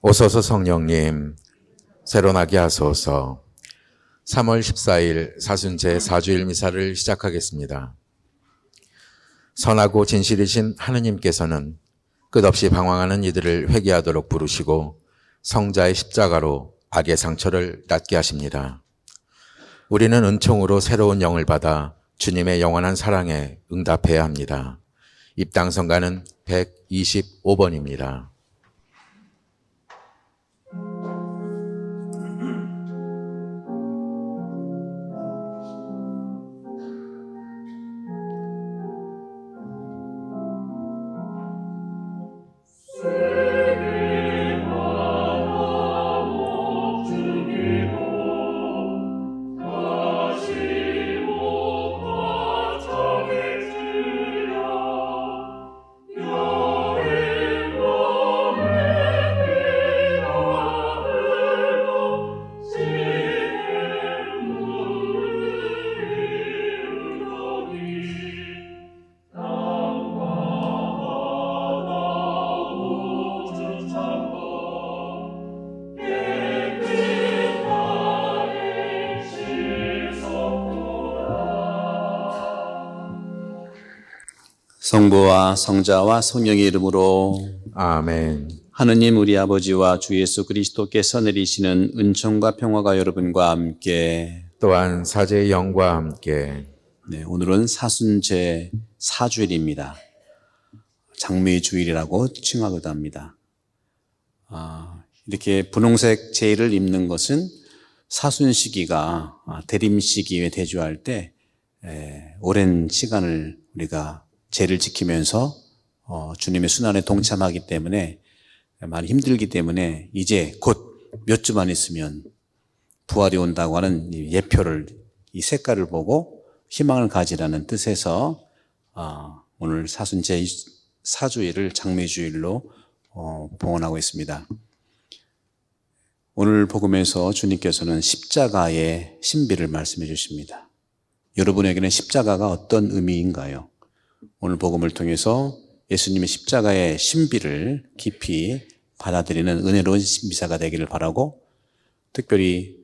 오소서 성령님, 새로나게 하소서. 3월 14일 사순제 사주일 미사를 시작하겠습니다. 선하고 진실이신 하느님께서는 끝없이 방황하는 이들을 회개하도록 부르시고 성자의 십자가로 악의 상처를 낫게 하십니다. 우리는 은총으로 새로운 영을 받아 주님의 영원한 사랑에 응답해야 합니다. 입당성가는 125번입니다. 성부와 성자와 성령의 이름으로 아멘. 하느님 우리 아버지와 주 예수 그리스도께서 내리시는 은총과 평화가 여러분과 함께. 또한 사제의 영과 함께. 오늘은 사순제 사주일입니다. 장미의 주일이라고 칭하기도 합니다. 이렇게 분홍색 제의를 입는 것은 사순 시기가 대림 시기에 대조할 때 오랜 시간을 우리가 제를 지키면서 주님의 순환에 동참하기 때문에 많이 힘들기 때문에 이제 곧 몇 주만 있으면 부활이 온다고 하는 예표를, 이 색깔을 보고 희망을 가지라는 뜻에서 오늘 사순제 사주일을 장미주일로 봉헌하고 있습니다. 오늘 복음에서 주님께서는 십자가의 신비를 말씀해 주십니다. 여러분에게는 십자가가 어떤 의미인가요? 오늘 복음을 통해서 예수님의 십자가의 신비를 깊이 받아들이는 은혜로운 미사가 되기를 바라고, 특별히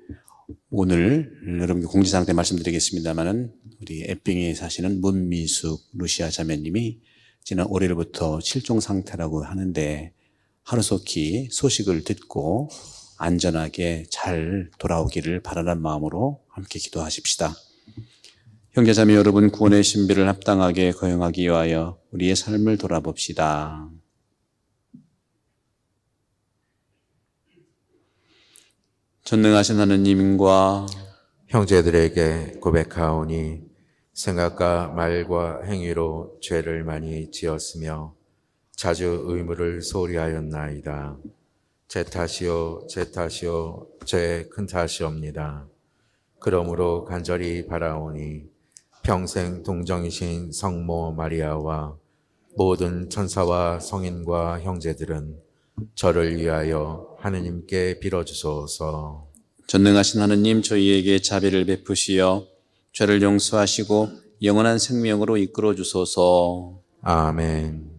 오늘 여러분께 공지사항 때 말씀드리겠습니다만은 우리 에핑에 사시는 문미숙 루시아 자매님이 지난 월요일부터 실종 상태라고 하는데 하루속히 소식을 듣고 안전하게 잘 돌아오기를 바라는 마음으로 함께 기도하십시다. 형제자매 여러분, 구원의 신비를 합당하게 거행하기 위하여 우리의 삶을 돌아봅시다. 전능하신 하느님과 형제들에게 고백하오니 생각과 말과 행위로 죄를 많이 지었으며 자주 의무를 소홀히 하였나이다. 제 탓이요 제 큰 탓이옵니다. 그러므로 간절히 바라오니 평생 동정이신 성모 마리아와 모든 천사와 성인과 형제들은 저를 위하여 하느님께 빌어주소서. 전능하신 하느님, 저희에게 자비를 베푸시어 죄를 용서하시고 영원한 생명으로 이끌어 주소서. 아멘.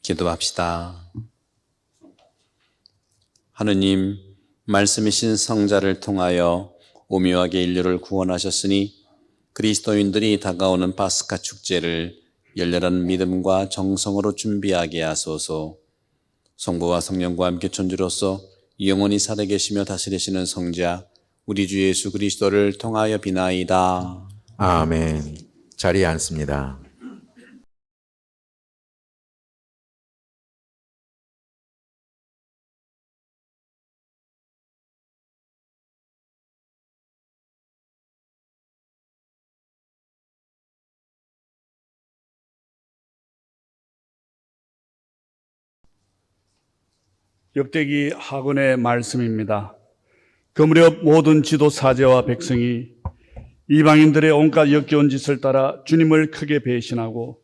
기도합시다. 하느님 말씀이신 성자를 통하여 오묘하게 인류를 구원하셨으니 그리스도인들이 다가오는 파스카 축제를 열렬한 믿음과 정성으로 준비하게 하소서. 성부와 성령과 함께 존재로서 영원히 살아계시며 다스리시는 성자 우리 주 예수 그리스도를 통하여 비나이다. 아멘. 자리에 앉습니다. 역대기 하곤의 말씀입니다. 그 무렵 모든 지도 사제와 백성이 이방인들의 온갖 역겨운 짓을 따라 주님을 크게 배신하고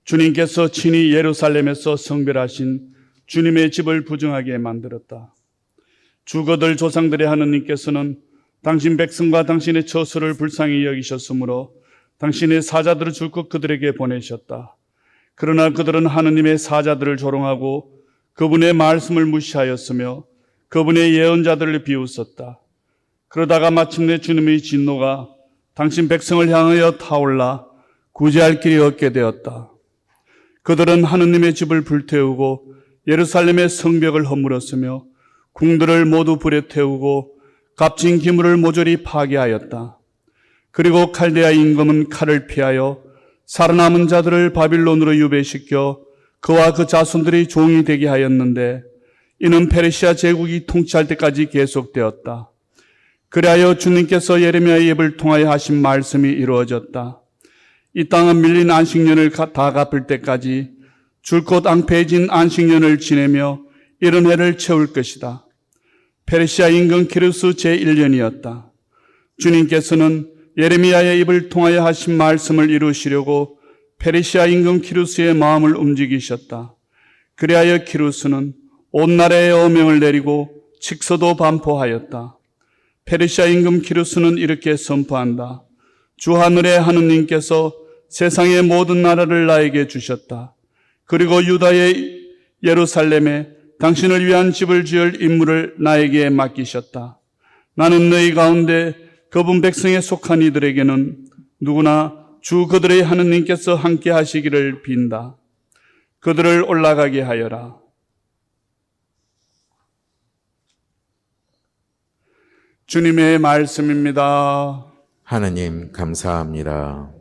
주님께서 친히 예루살렘에서 성별하신 주님의 집을 부정하게 만들었다. 주거들 조상들의 하느님께서는 당신 백성과 당신의 처소를 불쌍히 여기셨으므로 당신의 사자들을 줄곧 그들에게 보내셨다. 그러나 그들은 하느님의 사자들을 조롱하고 그분의 말씀을 무시하였으며 그분의 예언자들을 비웃었다. 그러다가 마침내 주님의 진노가 당신 백성을 향하여 타올라 구제할 길이 없게 되었다. 그들은 하느님의 집을 불태우고 예루살렘의 성벽을 허물었으며 궁들을 모두 불에 태우고 값진 기물을 모조리 파괴하였다. 그리고 칼데아 임금은 칼을 피하여 살아남은 자들을 바빌론으로 유배시켜 그와 그 자손들이 종이 되게 하였는데 이는 페르시아 제국이 통치할 때까지 계속되었다. 그리하여 주님께서 예레미야의 입을 통하여 하신 말씀이 이루어졌다. 이 땅은 밀린 안식년을 다 갚을 때까지 줄곧 앙패해진 안식년을 지내며 이른 해를 채울 것이다. 페르시아 임금 키루스 제1년이었다. 주님께서는 예레미야의 입을 통하여 하신 말씀을 이루시려고 페르시아 임금 키루스의 마음을 움직이셨다. 그리하여 키루스는 온 나라에 어명을 내리고 칙서도 반포하였다. 페르시아 임금 키루스는 이렇게 선포한다. 주 하늘의 하느님께서 세상의 모든 나라를 나에게 주셨다. 그리고 유다의 예루살렘에 당신을 위한 집을 지을 임무를 나에게 맡기셨다. 나는 너희 가운데 그분 백성에 속한 이들에게는 누구나 주 그들의 하느님께서 함께 하시기를 빈다. 그들을 올라가게 하여라. 주님의 말씀입니다. 하느님 감사합니다.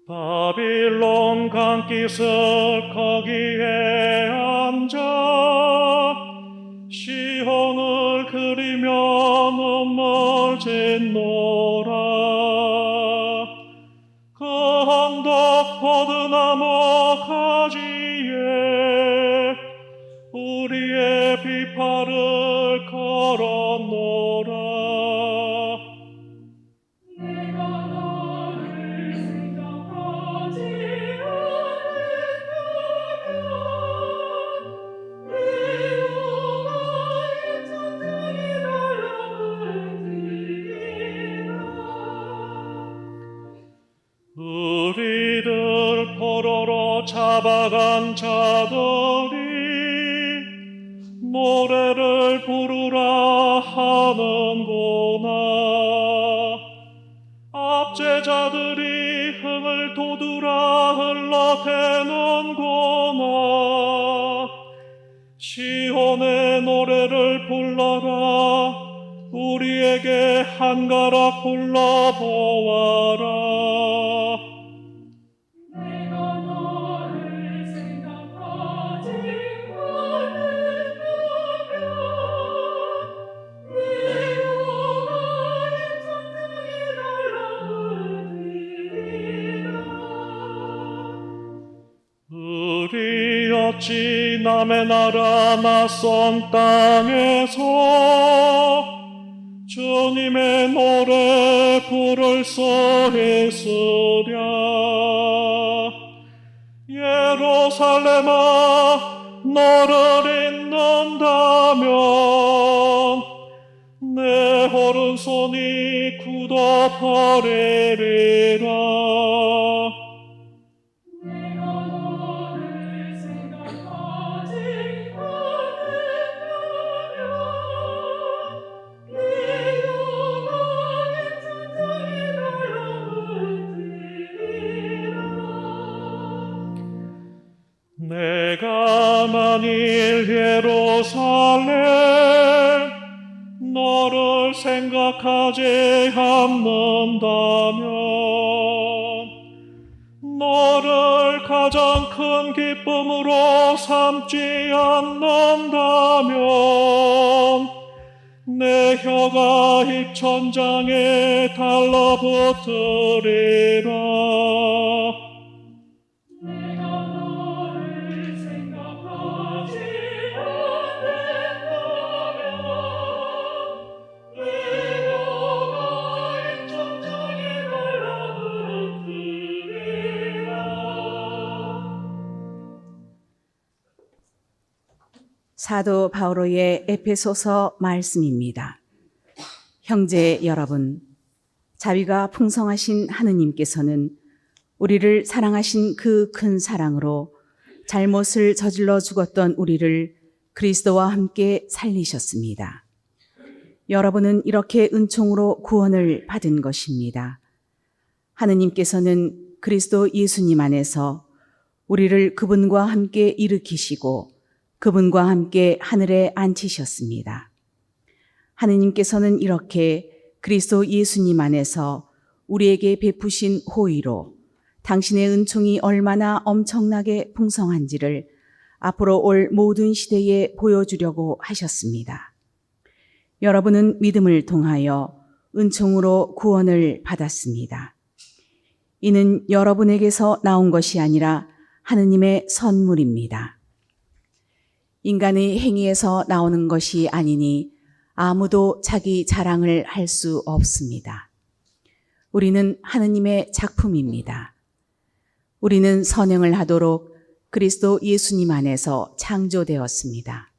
바빌론 강기슭 거기에 앉아 시온을 그리며 눈물 짓노라. 그 언덕 포도나무 가지에 우리의 비파를 걸었노라. 우리를 포로로 잡아간 자들이 노래를 부르라 하는구나. 압제자들이 흥을 돋우라 흘러대는구나. 시온의 노래를 불러라. 우리에게 한가락 불러보아라. 내가 너를 생각하지 우리 어찌 남의 나라 낯선 땅에서 주님의 노래 부를 수 있으랴. 예루살렘아 너를 잊는다면 내 오른손이 굳어버리리라. 내가 만일 예루살렘 너를 생각하지 않는다면, 너를 가장 큰 기쁨으로 삼지 않는다면 내 혀가 입천장에 달라붙으리라. 사도 바오로의 에페소서 말씀입니다. 형제 여러분, 자비가 풍성하신 하느님께서는 우리를 사랑하신 그 큰 사랑으로 잘못을 저질러 죽었던 우리를 그리스도와 함께 살리셨습니다. 여러분은 이렇게 은총으로 구원을 받은 것입니다. 하느님께서는 그리스도 예수님 안에서 우리를 그분과 함께 일으키시고 그분과 함께 하늘에 앉히셨습니다. 하느님께서는 이렇게 그리스도 예수님 안에서 우리에게 베푸신 호의로 당신의 은총이 얼마나 엄청나게 풍성한지를 앞으로 올 모든 시대에 보여주려고 하셨습니다. 여러분은 믿음을 통하여 은총으로 구원을 받았습니다. 이는 여러분에게서 나온 것이 아니라 하느님의 선물입니다. 인간의 행위에서 나오는 것이 아니니 아무도 자기 자랑을 할 수 없습니다. 우리는 하느님의 작품입니다. 우리는 선행을 하도록 그리스도 예수님 안에서 창조되었습니다.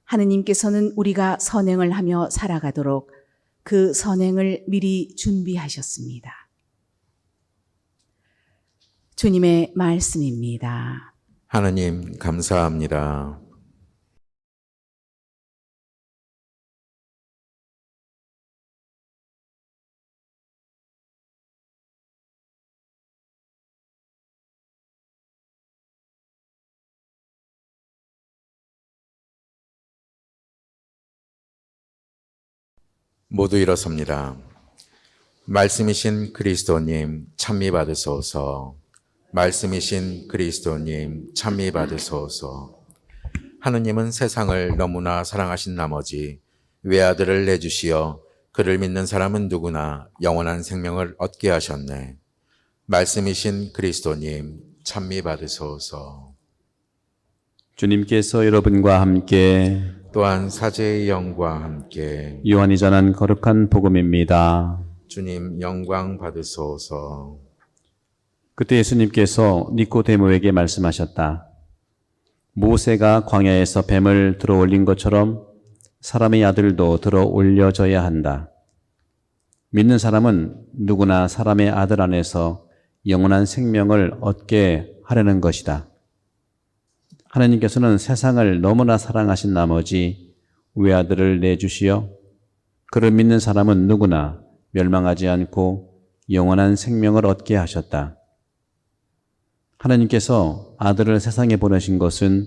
하느님께서는 우리가 선행을 하며 살아가도록 그 선행을 미리 준비하셨습니다. 주님의 말씀입니다. 하느님 감사합니다. 모두 일어섭니다. 말씀이신 그리스도님 찬미 받으소서. 말씀이신 그리스도님 찬미 받으소서. 하느님은 세상을 너무나 사랑하신 나머지 외아들을 내주시어 그를 믿는 사람은 누구나 영원한 생명을 얻게 하셨네. 말씀이신 그리스도님 찬미 받으소서. 주님께서 여러분과 함께 또한 사제의 영과 함께 요한이 전한 거룩한 복음입니다. 주님 영광 받으소서. 그때 예수님께서 니코데모에게 말씀하셨다. 모세가 광야에서 뱀을 들어 올린 것처럼 사람의 아들도 들어 올려져야 한다. 믿는 사람은 누구나 사람의 아들 안에서 영원한 생명을 얻게 하려는 것이다. 하나님께서는 세상을 너무나 사랑하신 나머지 외아들을 내주시어 그를 믿는 사람은 누구나 멸망하지 않고 영원한 생명을 얻게 하셨다. 하나님께서 아들을 세상에 보내신 것은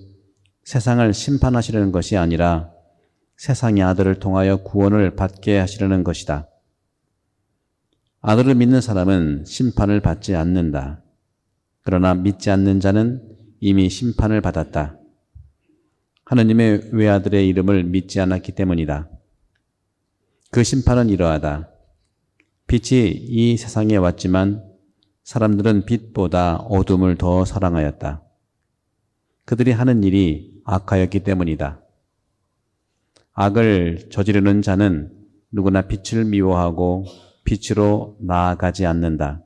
세상을 심판하시려는 것이 아니라 세상의 아들을 통하여 구원을 받게 하시려는 것이다. 아들을 믿는 사람은 심판을 받지 않는다. 그러나 믿지 않는 자는 이미 심판을 받았다. 하느님의 외아들의 이름을 믿지 않았기 때문이다. 그 심판은 이러하다. 빛이 이 세상에 왔지만 사람들은 빛보다 어둠을 더 사랑하였다. 그들이 하는 일이 악하였기 때문이다. 악을 저지르는 자는 누구나 빛을 미워하고 빛으로 나아가지 않는다.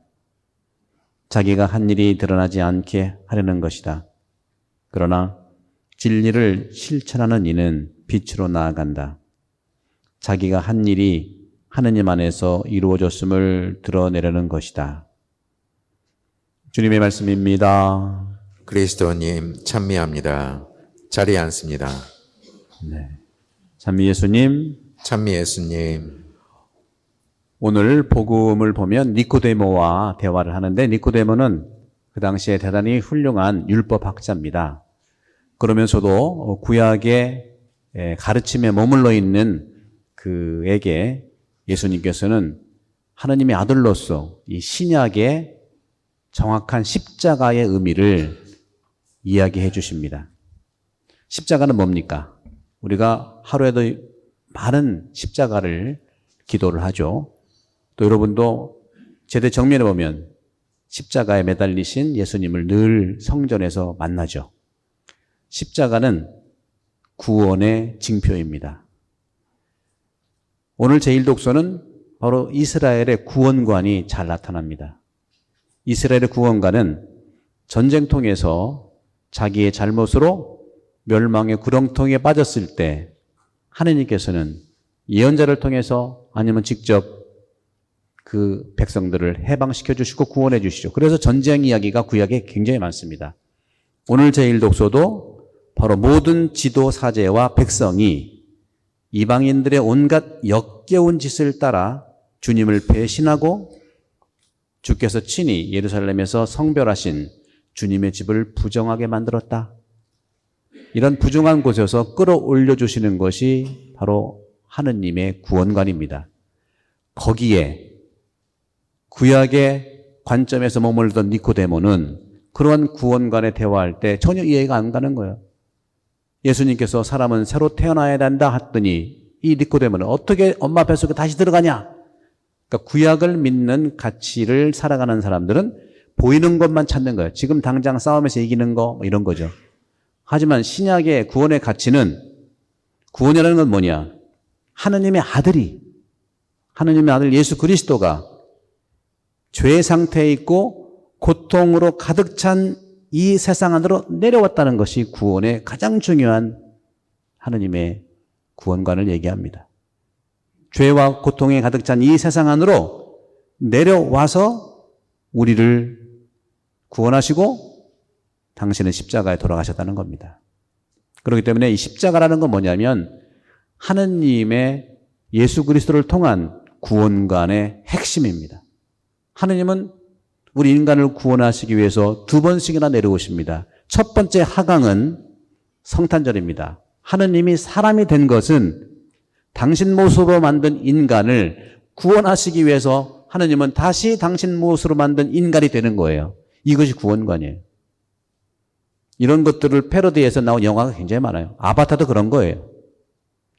자기가 한 일이 드러나지 않게 하려는 것이다. 그러나 진리를 실천하는 이는 빛으로 나아간다. 자기가 한 일이 하느님 안에서 이루어졌음을 드러내려는 것이다. 주님의 말씀입니다. 그리스도님 찬미합니다. 자리에 앉습니다. 찬미 예수님, 찬미 예수님. 오늘 복음을 보면 니코데모와 대화를 하는데 니코데모는 그 당시에 대단히 훌륭한 율법학자입니다. 그러면서도 구약의 가르침에 머물러 있는 그에게 예수님께서는 하나님의 아들로서 이 신약의 정확한 십자가의 의미를 이야기해 주십니다. 십자가는 뭡니까? 우리가 하루에도 많은 십자가를 기도를 하죠. 또 여러분도 제대 정면에 보면 십자가에 매달리신 예수님을 늘 성전에서 만나죠. 십자가는 구원의 징표입니다. 오늘 제1독서는 바로 이스라엘의 구원관이 잘 나타납니다. 이스라엘의 구원관은 전쟁통에서 자기의 잘못으로 멸망의 구렁텅이에 빠졌을 때 하느님께서는 예언자를 통해서 아니면 직접 그 백성들을 해방시켜 주시고 구원해 주시죠. 그래서 전쟁 이야기가 구약에 굉장히 많습니다. 오늘 제1독서도 바로 모든 지도 사제와 백성이 이방인들의 온갖 역겨운 짓을 따라 주님을 배신하고 주께서 친히 예루살렘에서 성별하신 주님의 집을 부정하게 만들었다. 이런 부정한 곳에서 끌어올려 주시는 것이 바로 하느님의 구원관입니다. 거기에 구약의 관점에서 머물던 니코데모는 그러한 구원관에 대화할 때 전혀 이해가 안 가는 거예요. 예수님께서 사람은 새로 태어나야 된다 했더니 이 니코데모는 어떻게 엄마 뱃속에 다시 들어가냐? 그러니까 구약을 믿는 가치를 살아가는 사람들은 보이는 것만 찾는 거예요. 지금 당장 싸움에서 이기는 거 뭐 이런 거죠. 하지만 신약의 구원의 가치는 구원이라는 건 뭐냐? 하느님의 아들 예수 그리스도가 죄의 상태에 있고 고통으로 가득 찬 이 세상 안으로 내려왔다는 것이 구원의 가장 중요한 하느님의 구원관을 얘기합니다. 죄와 고통에 가득 찬 이 세상 안으로 내려와서 우리를 구원하시고 당신은 십자가에 돌아가셨다는 겁니다. 그렇기 때문에 이 십자가라는 건 뭐냐면 하느님의 예수 그리스도를 통한 구원관의 핵심입니다. 하느님은 우리 인간을 구원하시기 위해서 두 번씩이나 내려오십니다. 첫 번째 하강은 성탄절입니다. 하느님이 사람이 된 것은 당신 모습으로 만든 인간을 구원하시기 위해서 하느님은 다시 당신 모습으로 만든 인간이 되는 거예요. 이것이 구원관이에요. 이런 것들을 패러디해서 나온 영화가 굉장히 많아요. 아바타도 그런 거예요.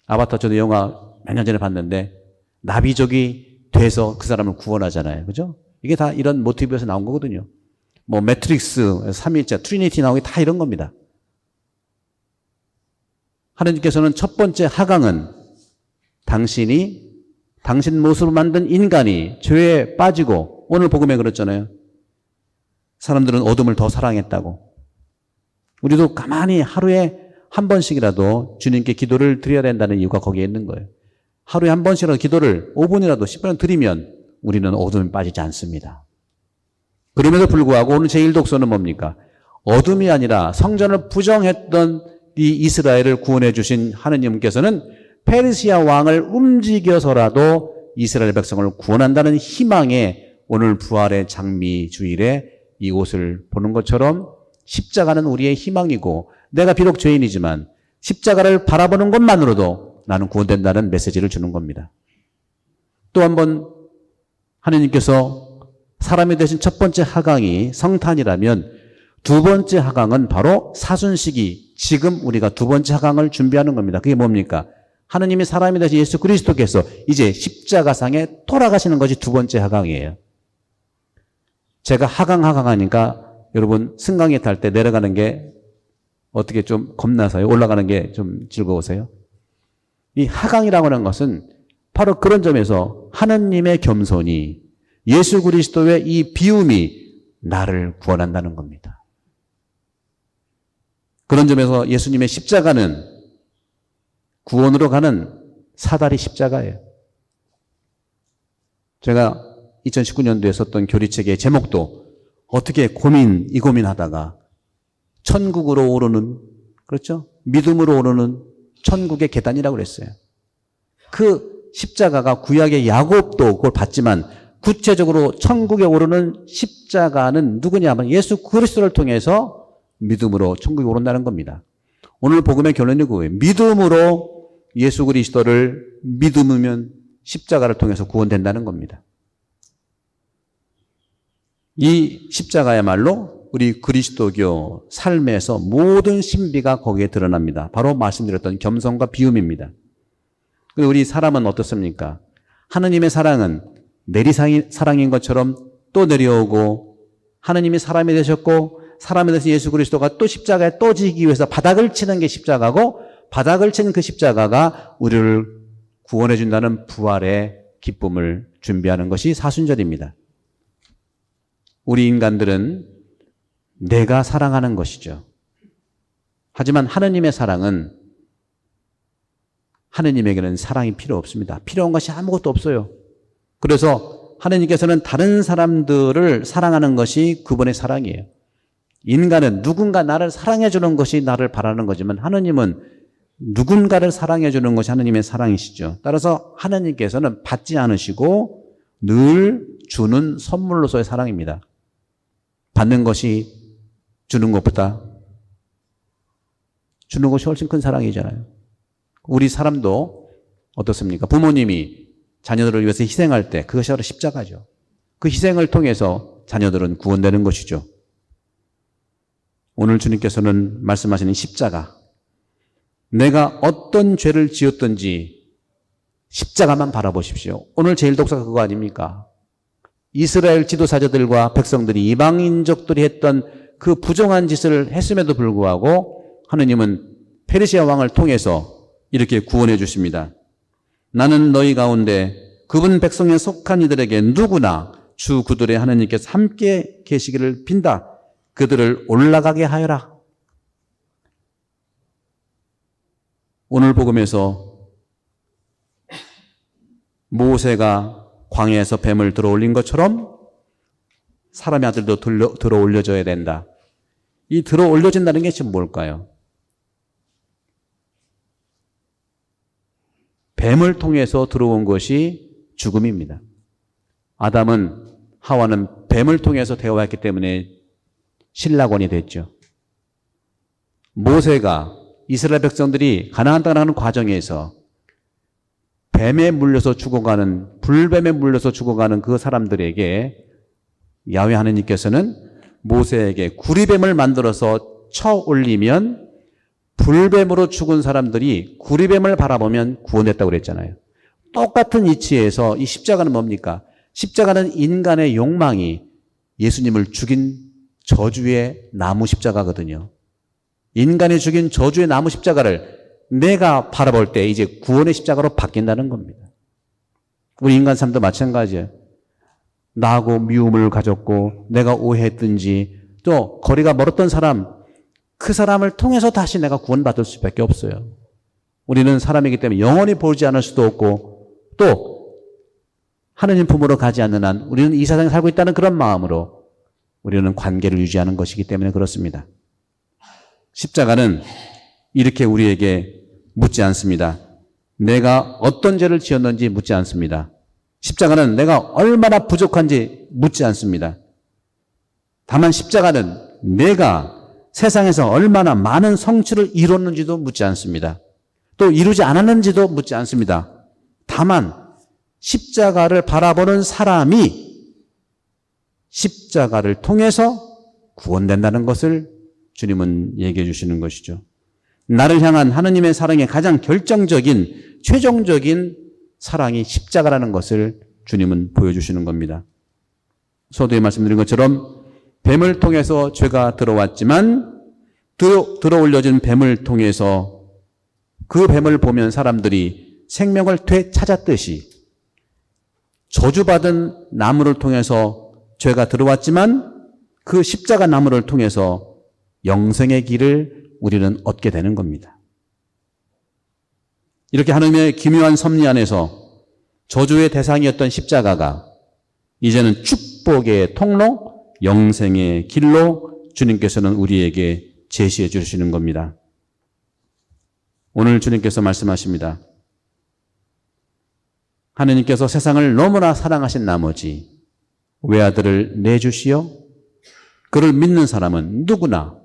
아바타 저도 영화 몇 년 전에 봤는데 나비족이 돼서 그 사람을 구원하잖아요. 그죠? 이게 다 이런 모티브에서 나온 거거든요. 뭐 매트릭스, 삼위일체, 트리니티 나오기 다 이런 겁니다. 하느님께서는 첫 번째 하강은 당신 모습으로 만든 인간이 죄에 빠지고 오늘 복음에 그랬잖아요. 사람들은 어둠을 더 사랑했다고. 우리도 가만히 하루에 한 번씩이라도 주님께 기도를 드려야 된다는 이유가 거기에 있는 거예요. 하루에 한 번씩이라도 기도를 5분이라도 10분 드리면 우리는 어둠에 빠지지 않습니다. 그럼에도 불구하고 오늘 제1독서는 뭡니까? 어둠이 아니라 성전을 부정했던 이 이스라엘을 구원해 주신 하느님께서는 페르시아 왕을 움직여서라도 이스라엘 백성을 구원한다는 희망에 오늘 부활의 장미 주일에 이곳을 보는 것처럼 십자가는 우리의 희망이고 내가 비록 죄인이지만 십자가를 바라보는 것만으로도 나는 구원된다는 메시지를 주는 겁니다. 또 한 번 하느님께서 사람이 되신 첫 번째 하강이 성탄이라면 두 번째 하강은 바로 사순시기, 지금 우리가 두 번째 하강을 준비하는 겁니다. 그게 뭡니까? 하느님이 사람이 되신 예수 그리스도께서 이제 십자가상에 돌아가시는 것이 두 번째 하강이에요. 제가 하강하니까 여러분 승강에 탈 때 내려가는 게 어떻게 좀 겁나서요? 올라가는 게 좀 즐거우세요? 이 하강이라고 하는 것은 바로 그런 점에서 하느님의 겸손이, 예수 그리스도의 이 비움이 나를 구원한다는 겁니다. 그런 점에서 예수님의 십자가는 구원으로 가는 사다리 십자가예요. 제가 2019년도에 썼던 교리책의 제목도 어떻게 이 고민하다가 천국으로 오르는, 그렇죠? 믿음으로 오르는 천국의 계단이라고 그랬어요. 그 십자가가 구약의 야곱도 그걸 봤지만 구체적으로 천국에 오르는 십자가는 누구냐 하면 예수 그리스도를 통해서 믿음으로 천국에 오른다는 겁니다. 오늘 복음의 결론이 그거예요. 믿음으로 예수 그리스도를 믿으면 십자가를 통해서 구원된다는 겁니다. 이 십자가야말로 우리 그리스도교 삶에서 모든 신비가 거기에 드러납니다. 바로 말씀드렸던 겸손과 비움입니다. 우리 사람은 어떻습니까? 하느님의 사랑은 내리사랑인 것처럼 또 내려오고, 하느님이 사람이 되셨고 사람이 되신 예수 그리스도가 또 십자가에 또 지기 위해서 바닥을 치는 게 십자가고, 바닥을 친 그 십자가가 우리를 구원해 준다는 부활의 기쁨을 준비하는 것이 사순절입니다. 우리 인간들은 내가 사랑하는 것이죠. 하지만 하느님의 사랑은, 하느님에게는 사랑이 필요 없습니다. 필요한 것이 아무것도 없어요. 그래서 하느님께서는 다른 사람들을 사랑하는 것이 그분의 사랑이에요. 인간은 누군가 나를 사랑해 주는 것이 나를 바라는 거지만 하느님은 누군가를 사랑해 주는 것이 하느님의 사랑이시죠. 따라서 하느님께서는 받지 않으시고 늘 주는 선물로서의 사랑입니다. 받는 것이 주는 것보다, 주는 것이 훨씬 큰 사랑이잖아요. 우리 사람도 어떻습니까? 부모님이 자녀들을 위해서 희생할 때 그것이 바로 십자가죠. 그 희생을 통해서 자녀들은 구원되는 것이죠. 오늘 주님께서는 말씀하시는 십자가, 내가 어떤 죄를 지었든지 십자가만 바라보십시오. 오늘 제일 독사가 그거 아닙니까? 이스라엘 지도사제들과 백성들이, 이방인족들이 했던 그 부정한 짓을 했음에도 불구하고 하느님은 페르시아 왕을 통해서 이렇게 구원해 주십니다. 나는 너희 가운데 그분 백성에 속한 이들에게 누구나 주 그들의 하느님께서 함께 계시기를 빈다. 그들을 올라가게 하여라. 오늘 복음에서 모세가 광야에서 뱀을 들어올린 것처럼 사람의 아들도 들어올려져야 된다. 이 들어올려진다는 게 지금 뭘까요? 뱀을 통해서 들어온 것이 죽음입니다. 아담은, 하와는 뱀을 통해서 대화했기 때문에 신라권이 됐죠. 모세가 이스라엘 백성들이 가나안 땅을 가는 과정에서 뱀에 물려서 죽어가는, 불뱀에 물려서 죽어가는 그 사람들에게 야훼 하느님께서는 모세에게 구리뱀을 만들어서 쳐 올리면 불뱀으로 죽은 사람들이 구리뱀을 바라보면 구원됐다고 그랬잖아요. 똑같은 이치에서 이 십자가는 뭡니까? 십자가는 인간의 욕망이 예수님을 죽인 저주의 나무 십자가거든요. 인간이 죽인 저주의 나무 십자가를 내가 바라볼 때 이제 구원의 십자가로 바뀐다는 겁니다. 우리 인간 삶도 마찬가지예요. 나하고 미움을 가졌고 내가 오해했든지 또 거리가 멀었던 사람, 그 사람을 통해서 다시 내가 구원받을 수밖에 없어요. 우리는 사람이기 때문에 영원히 보지 않을 수도 없고 또 하느님 품으로 가지 않는 한 우리는 이 세상에 살고 있다는 그런 마음으로 우리는 관계를 유지하는 것이기 때문에 그렇습니다. 십자가는 이렇게 우리에게 묻지 않습니다. 내가 어떤 죄를 지었는지 묻지 않습니다. 십자가는 내가 얼마나 부족한지 묻지 않습니다. 다만 십자가는 내가 세상에서 얼마나 많은 성취를 이뤘는지도 묻지 않습니다. 또 이루지 않았는지도 묻지 않습니다. 다만 십자가를 바라보는 사람이 십자가를 통해서 구원된다는 것을 주님은 얘기해 주시는 것이죠. 나를 향한 하느님의 사랑의 가장 결정적인, 최종적인 사랑이 십자가라는 것을 주님은 보여주시는 겁니다. 서두에 말씀드린 것처럼 뱀을 통해서 죄가 들어왔지만 들어올려진 뱀을 통해서 그 뱀을 보면 사람들이 생명을 되찾았듯이 저주받은 나무를 통해서 죄가 들어왔지만 그 십자가 나무를 통해서 영생의 길을 우리는 얻게 되는 겁니다. 이렇게 하나님의 기묘한 섭리 안에서 저주의 대상이었던 십자가가 이제는 축복의 통로, 영생의 길로 주님께서는 우리에게 제시해 주시는 겁니다. 오늘 주님께서 말씀하십니다. 하느님께서 세상을 너무나 사랑하신 나머지 외아들을 내주시어 그를 믿는 사람은 누구나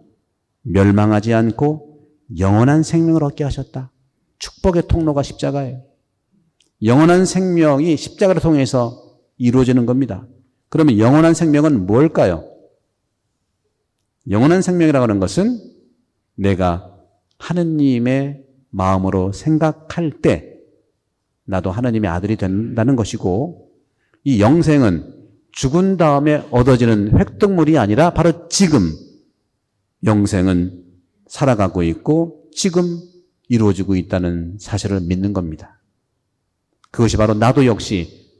멸망하지 않고 영원한 생명을 얻게 하셨다. 축복의 통로가 십자가예요. 영원한 생명이 십자가를 통해서 이루어지는 겁니다. 그러면 영원한 생명은 뭘까요? 영원한 생명이라고 하는 것은 내가 하느님의 마음으로 생각할 때 나도 하느님의 아들이 된다는 것이고, 이 영생은 죽은 다음에 얻어지는 획득물이 아니라 바로 지금 영생은 살아가고 있고 지금 이루어지고 있다는 사실을 믿는 겁니다. 그것이 바로 나도 역시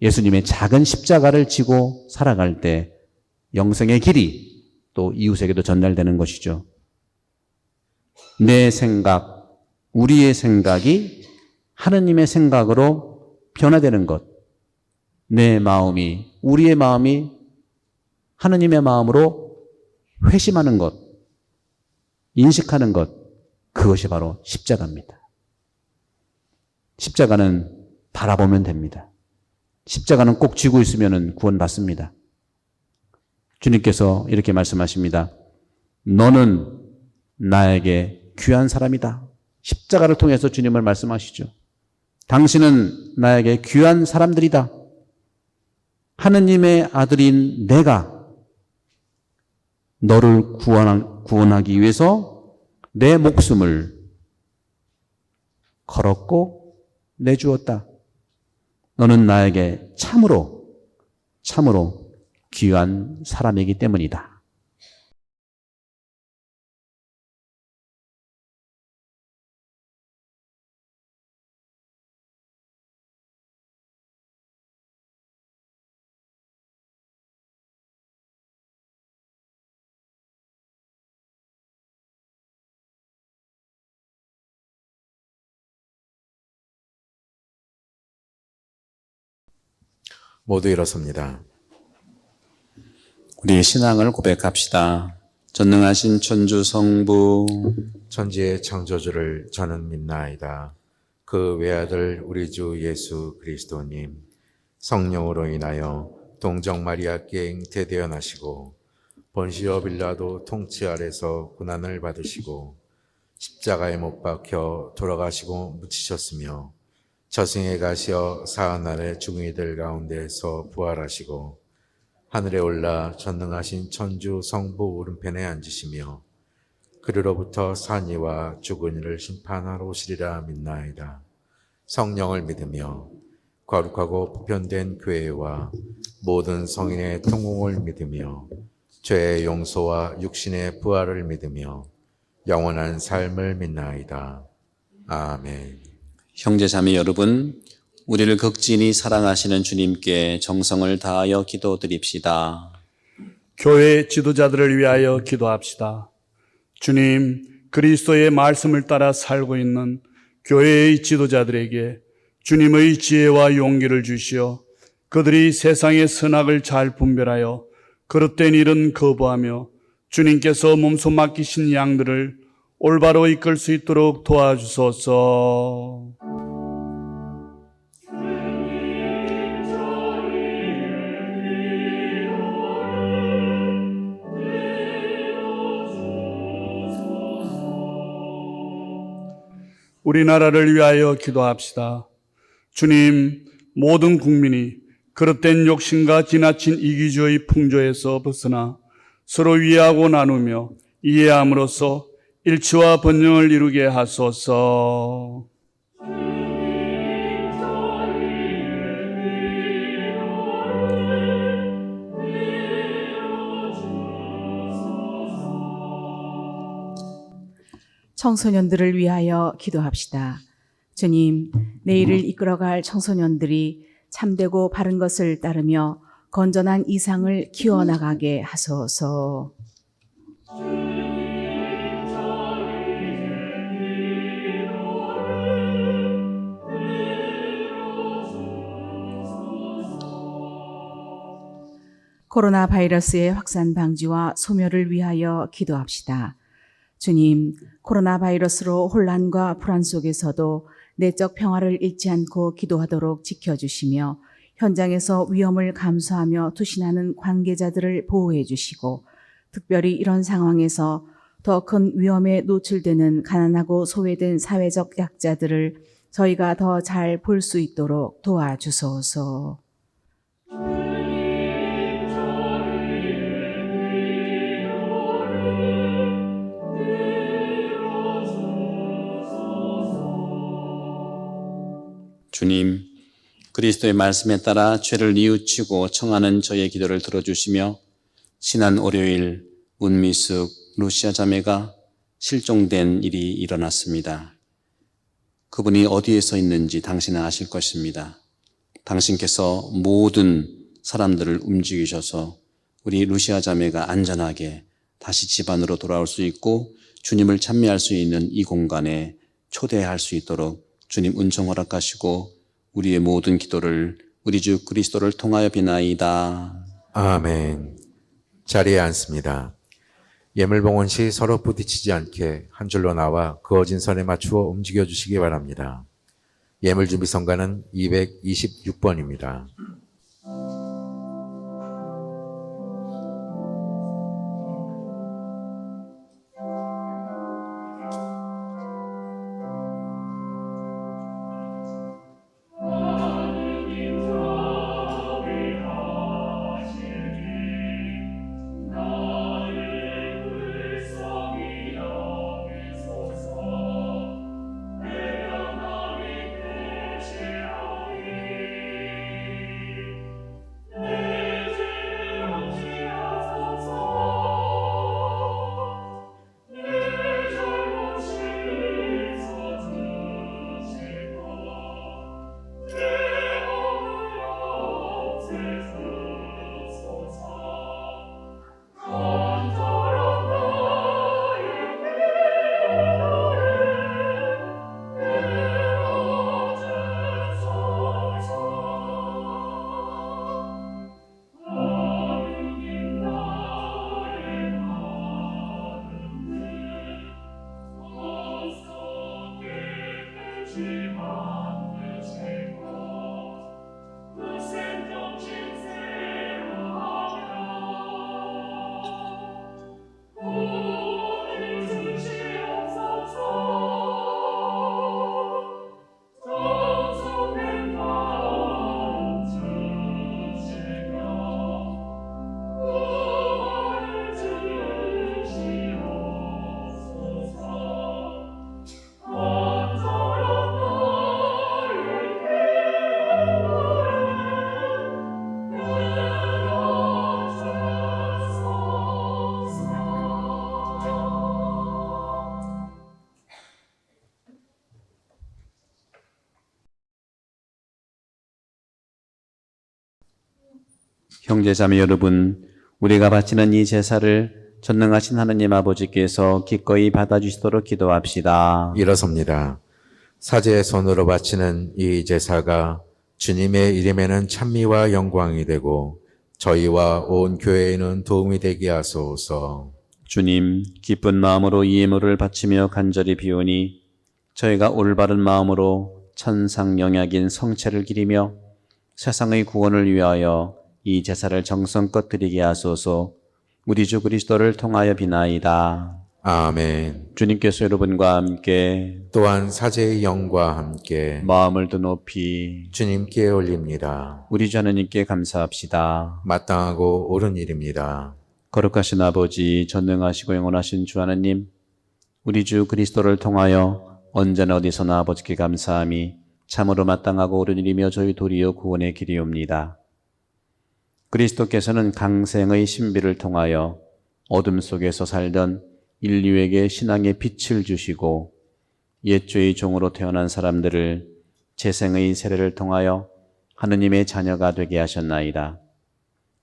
예수님의 작은 십자가를 지고 살아갈 때 영생의 길이 또 이웃에게도 전달되는 것이죠. 내 생각, 우리의 생각이 하느님의 생각으로 변화되는 것, 내 마음이, 우리의 마음이 하느님의 마음으로 회심하는 것, 인식하는 것, 그것이 바로 십자가입니다. 십자가는 바라보면 됩니다. 십자가는 꼭 쥐고 있으면 구원받습니다. 주님께서 이렇게 말씀하십니다. 너는 나에게 귀한 사람이다. 십자가를 통해서 주님을 말씀하시죠. 당신은 나에게 귀한 사람들이다. 하느님의 아들인 내가 너를 구원하기 위해서 내 목숨을 걸었고 내주었다. 너는 나에게 참으로 귀한 사람이기 때문이다. 모두 일어섭니다. 우리의 신앙을 고백합시다. 전능하신 천주 성부, 천지의 창조주를 저는 믿나이다. 그 외아들 우리 주 예수 그리스도님, 성령으로 인하여 동정 마리아께 잉태되어 나시고 본시오 빌라도 통치 아래서 고난을 받으시고 십자가에 못 박혀 돌아가시고 묻히셨으며 저승에 가시어 사흘날에 죽은 이들 가운데서 부활하시고 하늘에 올라 전능하신 천주 성부 오른편에 앉으시며 그리로부터 산 이와 죽은 이를 심판하러 오시리라 믿나이다. 성령을 믿으며 거룩하고 보편된 교회와 모든 성인의 통공을 믿으며 죄의 용서와 육신의 부활을 믿으며 영원한 삶을 믿나이다. 아멘. 형제자매 여러분, 우리를 극진히 사랑하시는 주님께 정성을 다하여 기도드립시다. 교회 지도자들을 위하여 기도합시다. 주님, 그리스도의 말씀을 따라 살고 있는 교회의 지도자들에게 주님의 지혜와 용기를 주시어 그들이 세상의 선악을 잘 분별하여 그릇된 일은 거부하며 주님께서 몸소 맡기신 양들을 올바로 이끌 수 있도록 도와주소서. 우리나라를 위하여 기도합시다. 주님, 모든 국민이 그릇된 욕심과 지나친 이기주의 풍조에서 벗어나 서로 이해하고 나누며 이해함으로써 일치와 번영을 이루게 하소서. 청소년들을 위하여 기도합시다. 주님, 내일을 이끌어갈 청소년들이 참되고 바른 것을 따르며 건전한 이상을 키워나가게 하소서. 코로나 바이러스의 확산 방지와 소멸을 위하여 기도합시다. 주님, 코로나 바이러스로 혼란과 불안 속에서도 내적 평화를 잃지 않고 기도하도록 지켜주시며 현장에서 위험을 감수하며 투신하는 관계자들을 보호해 주시고 특별히 이런 상황에서 더 큰 위험에 노출되는 가난하고 소외된 사회적 약자들을 저희가 더 잘 볼 수 있도록 도와주소서. 주님, 그리스도의 말씀에 따라 죄를 뉘우치고 청하는 저의 기도를 들어주시며 지난 월요일 운미숙 루시아 자매가 실종된 일이 일어났습니다. 그분이 어디에서 있는지 당신은 아실 것입니다. 당신께서 모든 사람들을 움직이셔서 우리 루시아 자매가 안전하게 다시 집안으로 돌아올 수 있고 주님을 찬미할 수 있는 이 공간에 초대할 수 있도록 주님 은총 허락하시고 우리의 모든 기도를 우리 주 그리스도를 통하여 비나이다. 아멘. 자리에 앉습니다. 예물봉헌 시 서로 부딪히지 않게 한 줄로 나와 그어진 선에 맞추어 움직여 주시기 바랍니다. 예물준비성가는 226번입니다. 형제자매 여러분, 우리가 바치는 이 제사를 전능하신 하느님 아버지께서 기꺼이 받아주시도록 기도합시다. 일어섭니다. 사제의 손으로 바치는 이 제사가 주님의 이름에는 찬미와 영광이 되고 저희와 온 교회에는 도움이 되게 하소서. 주님, 기쁜 마음으로 이 예물을 바치며 간절히 비오니 저희가 올바른 마음으로 천상 영약인 성체를 기리며 세상의 구원을 위하여 이 제사를 정성껏 드리게 하소서. 우리 주 그리스도를 통하여 비나이다. 아멘. 주님께서 여러분과 함께 또한 사제의 영과 함께 마음을 더 높이 주님께 올립니다. 우리 주 하나님께 감사합시다. 마땅하고 옳은 일입니다. 거룩하신 아버지, 전능하시고 영원하신 주 하나님, 우리 주 그리스도를 통하여 언제나 어디서나 아버지께 감사함이 참으로 마땅하고 옳은 일이며 저희 도리어 구원의 길이옵니다. 그리스도께서는 강생의 신비를 통하여 어둠 속에서 살던 인류에게 신앙의 빛을 주시고 옛죄의 종으로 태어난 사람들을 재생의 세례를 통하여 하느님의 자녀가 되게 하셨나이다.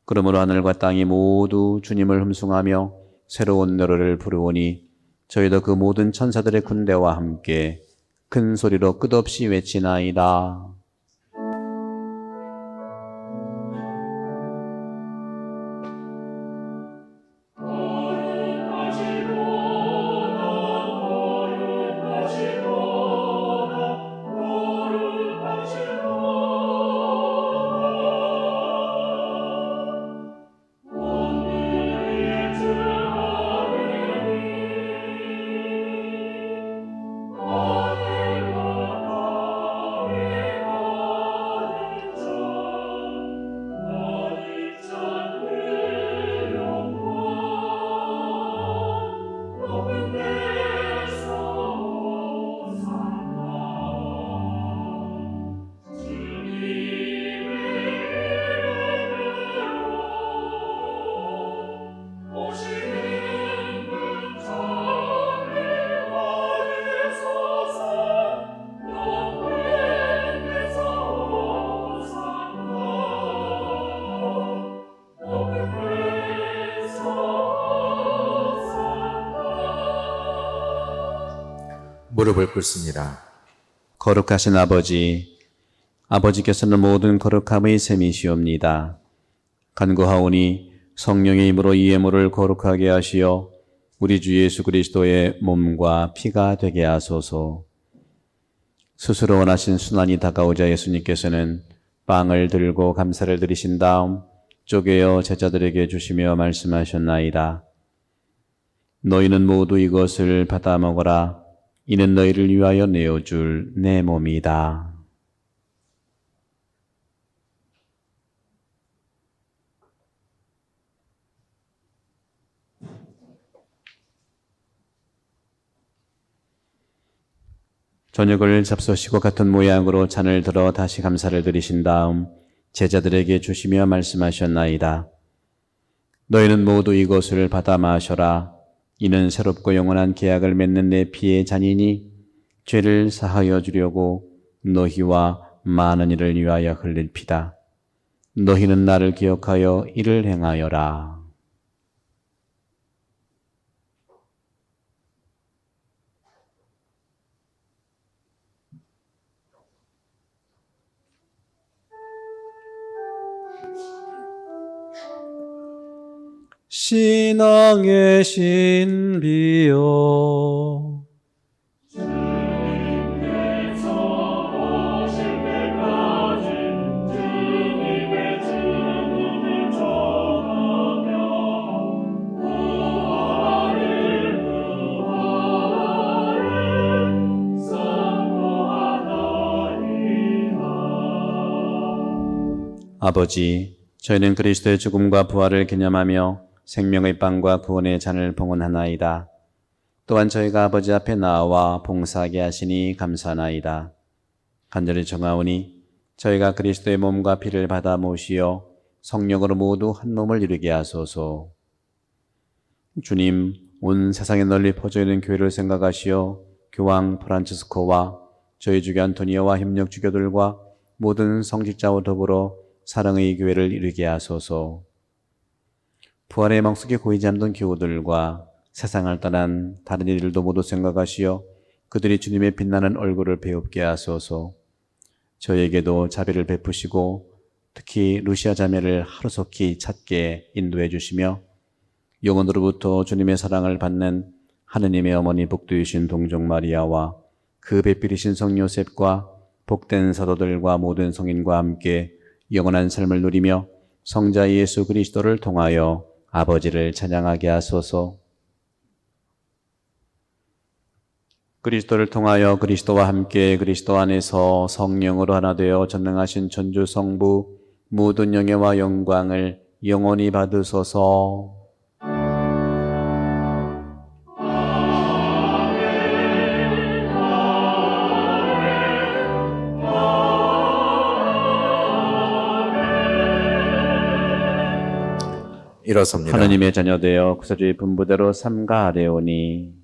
그러므로 하늘과 땅이 모두 주님을 흠숭하며 새로운 노래를 부르오니 저희도 그 모든 천사들의 군대와 함께 큰 소리로 끝없이 외치나이다. 무릎을 꿇습니다. 거룩하신 아버지, 아버지께서는 모든 거룩함의 셈이시옵니다. 간구하오니 성령의 힘으로 이 예물을 거룩하게 하시어 우리 주 예수 그리스도의 몸과 피가 되게 하소서. 스스로 원하신 순환이 다가오자 예수님께서는 빵을 들고 감사를 드리신 다음 쪼개어 제자들에게 주시며 말씀하셨나이다. 너희는 모두 이것을 받아 먹어라. 이는 너희를 위하여 내어줄 내 몸이다. 저녁을 잡수시고 같은 모양으로 잔을 들어 다시 감사를 드리신 다음 제자들에게 주시며 말씀하셨나이다. 너희는 모두 이것을 받아 마셔라. 이는 새롭고 영원한 계약을 맺는 내 피의 잔이니 죄를 사하여 주려고 너희와 많은 이를 위하여 흘릴 피다. 너희는 나를 기억하여 이를 행하여라. 신앙의 신비여 아버지, 저희는 그리스도의 죽음과 부활을 기념하며 생명의 빵과 구원의 잔을 봉헌하나이다. 또한 저희가 아버지 앞에 나와 봉사하게 하시니 감사하나이다. 간절히 청하오니 저희가 그리스도의 몸과 피를 받아 모시어 성령으로 모두 한 몸을 이루게 하소서. 주님, 온 세상에 널리 퍼져 있는 교회를 생각하시어 교황 프란치스코와 저희 주교 안토니오와 협력 주교들과 모든 성직자와 더불어 사랑의 교회를 이루게 하소서. 부활의 막 속에 고이 잠든 교우들과 세상을 떠난 다른 이들도 모두 생각하시어 그들이 주님의 빛나는 얼굴을 배웁게 하소서. 저에게도 자비를 베푸시고 특히 루시아 자매를 하루속히 찾게 인도해 주시며 영원으로부터 주님의 사랑을 받는 하느님의 어머니 복되신 동정 마리아와 그 배필이신 성 요셉과 복된 사도들과 모든 성인과 함께 영원한 삶을 누리며 성자 예수 그리스도를 통하여 아버지를 찬양하게 하소서. 그리스도를 통하여 그리스도와 함께 그리스도 안에서 성령으로 하나 되어 전능하신 천주 성부 모든 영예와 영광을 영원히 받으소서. 일어섭니다. 하느님의 자녀되어 구사주의 분부대로 삼가하려오니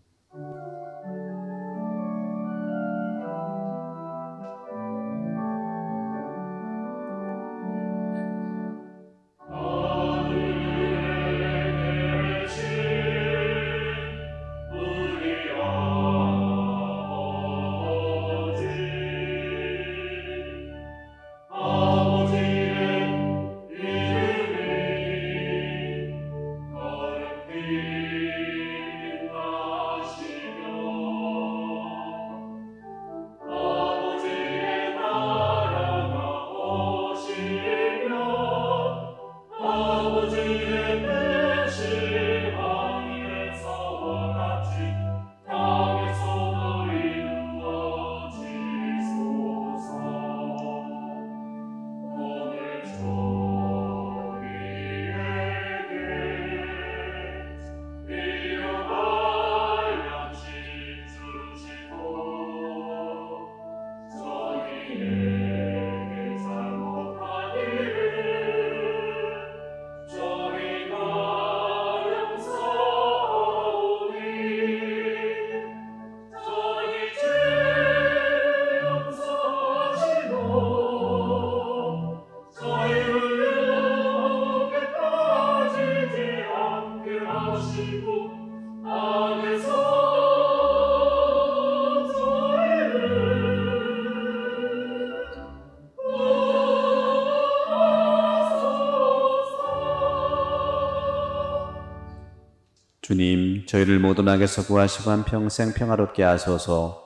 주님, 저희를 모든 악에서 구하시고 한평생 평화롭게 하소서.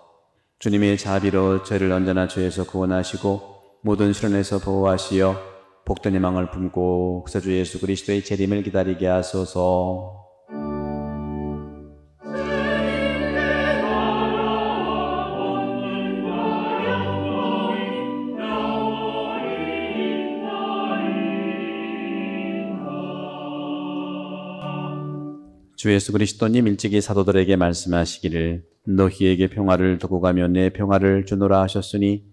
주님의 자비로 저희를 언제나 죄에서 구원하시고 모든 시련에서 보호하시어 복된 희망을 품고 구세주 예수 그리스도의 재림을 기다리게 하소서. 주 예수 그리스도님 일찍이 사도들에게 말씀하시기를 너희에게 평화를 두고 가며 내 평화를 주노라 하셨으니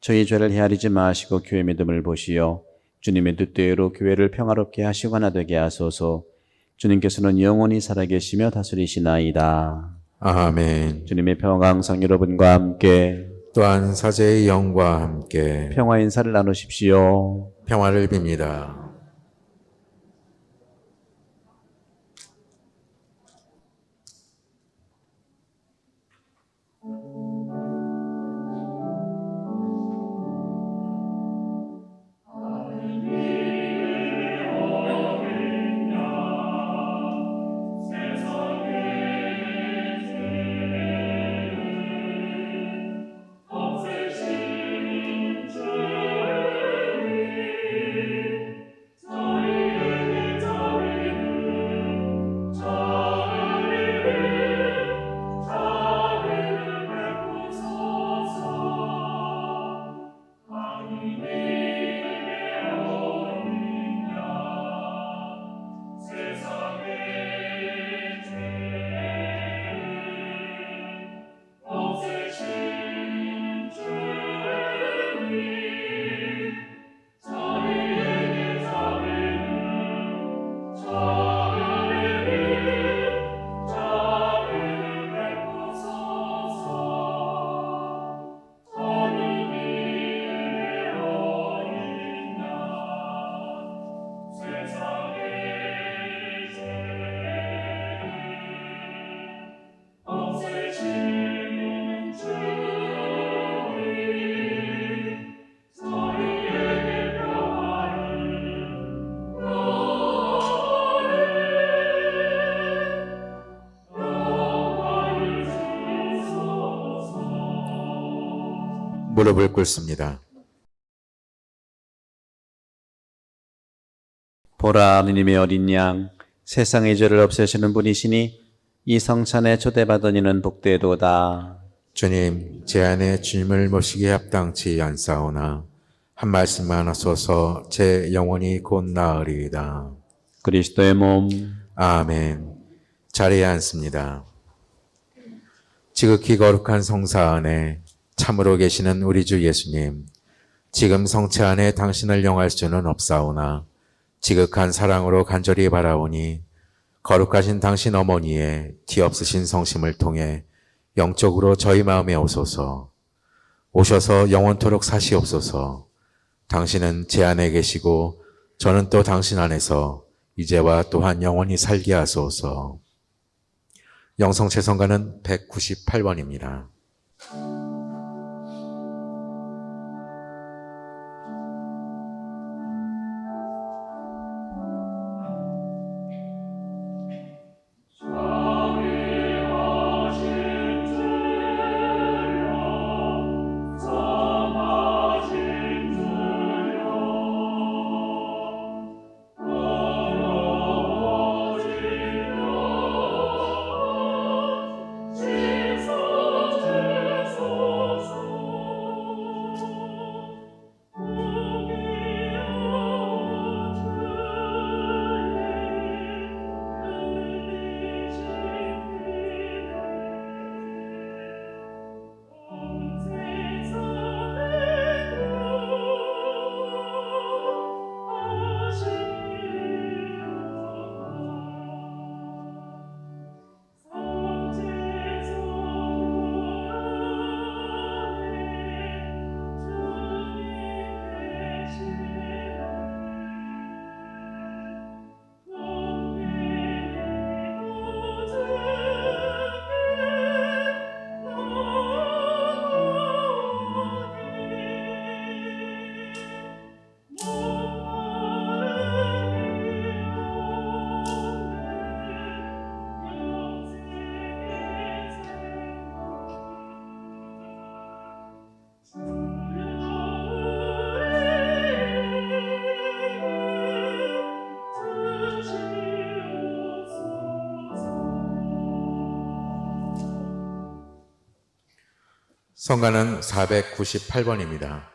저희 죄를 헤아리지 마시고 교회 믿음을 보시어 주님의 뜻대로 교회를 평화롭게 하시고 하나 되게 하소서. 주님께서는 영원히 살아계시며 다스리시나이다. 아멘. 주님의 평화가 항상 여러분과 함께 또한 사제의 영과 함께 평화 인사를 나누십시오. 평화를 빕니다. 무릎을 꿇습니다. 보라, 하느님의 어린 양, 세상의 죄를 없애시는 분이시니 이 성찬에 초대받은 이는 복되도다. 주님, 제 안에 주님을 모시기에 합당치 않사오나 한 말씀만 하소서. 제 영혼이 곧 나으리이다. 그리스도의 몸, 아멘. 자리에 앉습니다. 지극히 거룩한 성사 안에 참으로 계시는 우리 주 예수님, 지금 성체 안에 당신을 영할 수는 없사오나 지극한 사랑으로 간절히 바라오니 거룩하신 당신 어머니의 티 없으신 성심을 통해 영적으로 저희 마음에 오소서. 오셔서 영원토록 사시옵소서. 당신은 제 안에 계시고 저는 또 당신 안에서 이제와 또한 영원히 살게 하소서. 영성체성가는 198번입니다. 성가는 498번입니다.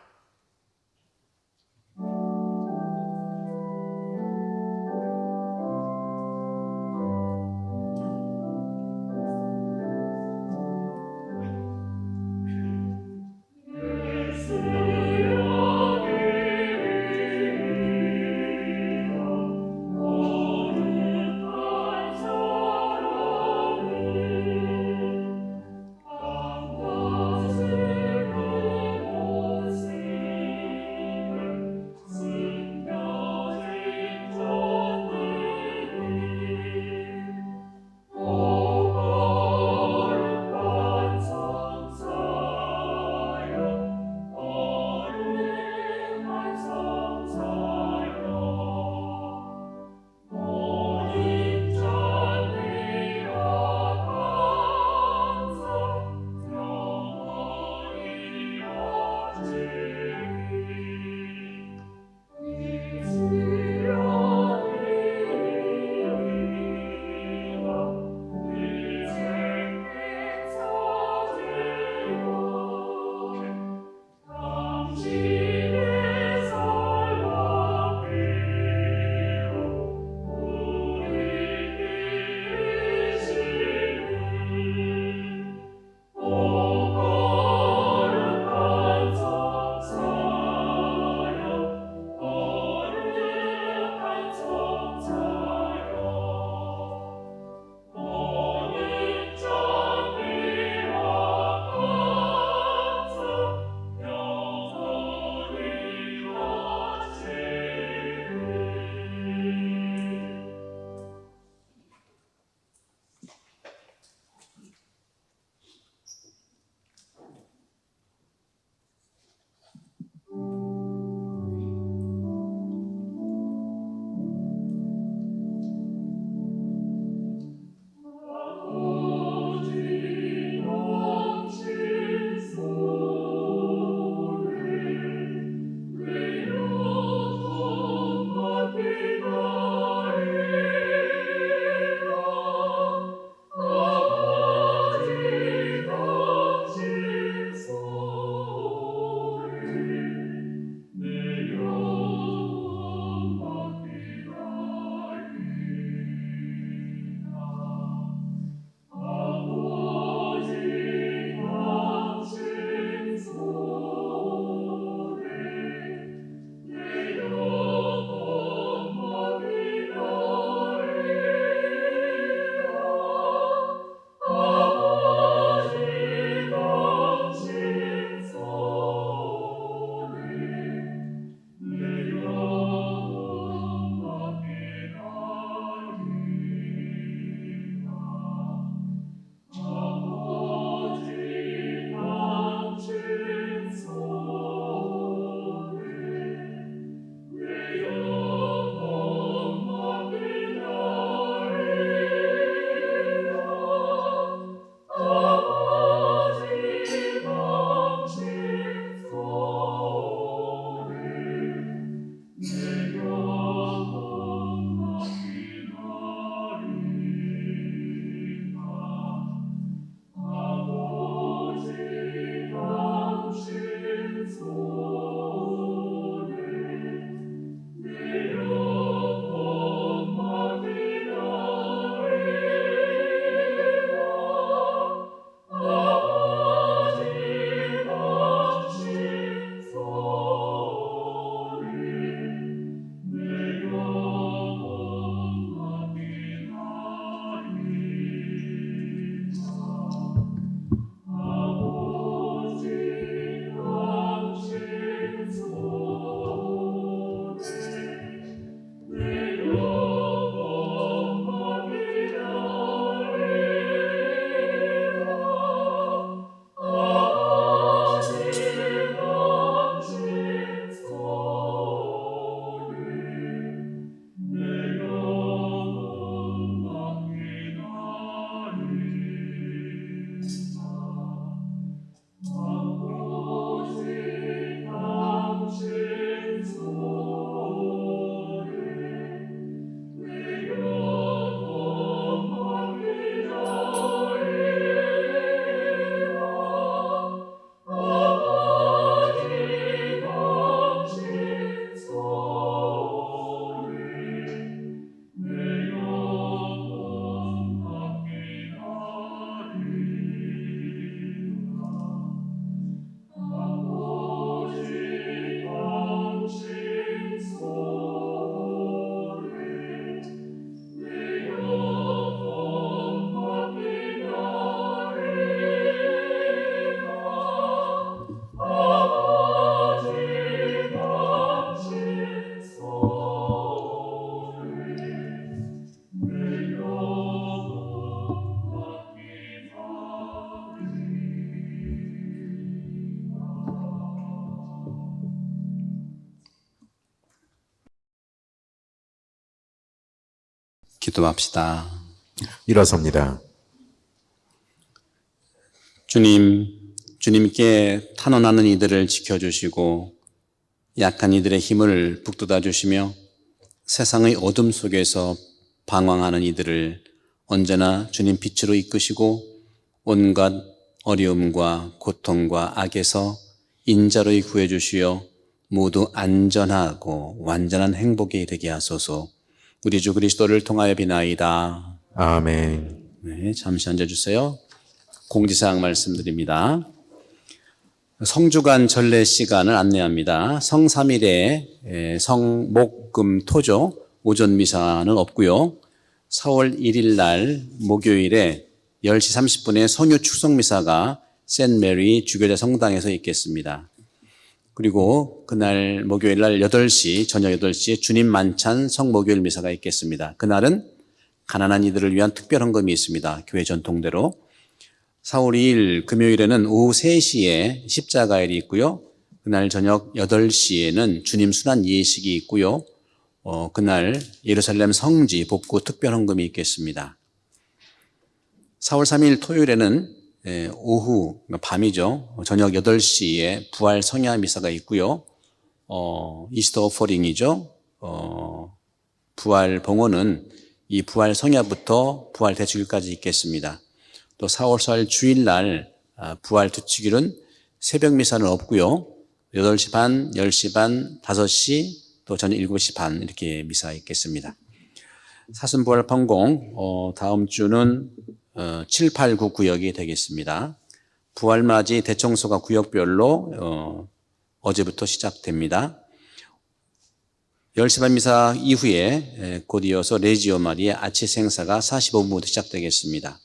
기도합시다. 일어섭니다. 주님께 탄원하는 이들을 지켜주시고 약한 이들의 힘을 북돋아 주시며 세상의 어둠 속에서 방황하는 이들을 언제나 주님 빛으로 이끄시고 온갖 어려움과 고통과 악에서 인자로이 구해주시어 모두 안전하고 완전한 행복이 되게 하소서. 우리 주 그리스도를 통하여 비나이다. 아멘. 네, 잠시 앉아주세요. 공지사항 말씀드립니다. 성주간 전례 시간을 안내합니다. 성 3일에 성, 목, 금, 토죠. 오전 미사는 없고요. 4월 1일 날 목요일에 10시 30분에 성유 축성미사가 샌메리 주교자 성당에서 있겠습니다. 그리고 그날 목요일 날 8시, 저녁 8시에 주님 만찬 성목요일 미사가 있겠습니다. 그날은 가난한 이들을 위한 특별 헌금이 있습니다. 교회 전통대로. 4월 2일 금요일에는 오후 3시에 십자가일이 있고요. 그날 저녁 8시에는 주님 순환 예식이 있고요. 그날 예루살렘 성지 복구 특별 헌금이 있겠습니다. 4월 3일 토요일에는 오후, 밤이죠. 저녁 8시에 부활 성야 미사가 있고요. 이스터 오퍼링이죠. 부활 봉헌은 이 부활 성야부터 부활 대축일까지 있겠습니다. 또 4월 4일 주일날 부활 대축일은 새벽 미사는 없고요. 8시 반, 10시 반, 5시, 또 저녁 7시 반 이렇게 미사 있겠습니다. 사순부활 판공 다음 주는 7, 8, 9 구역이 되겠습니다. 부활맞이 대청소가 구역별로 어제부터 시작됩니다. 10시 반 미사 이후에 곧 이어서 레지오 마리의 아치 생사가 45분부터 시작되겠습니다.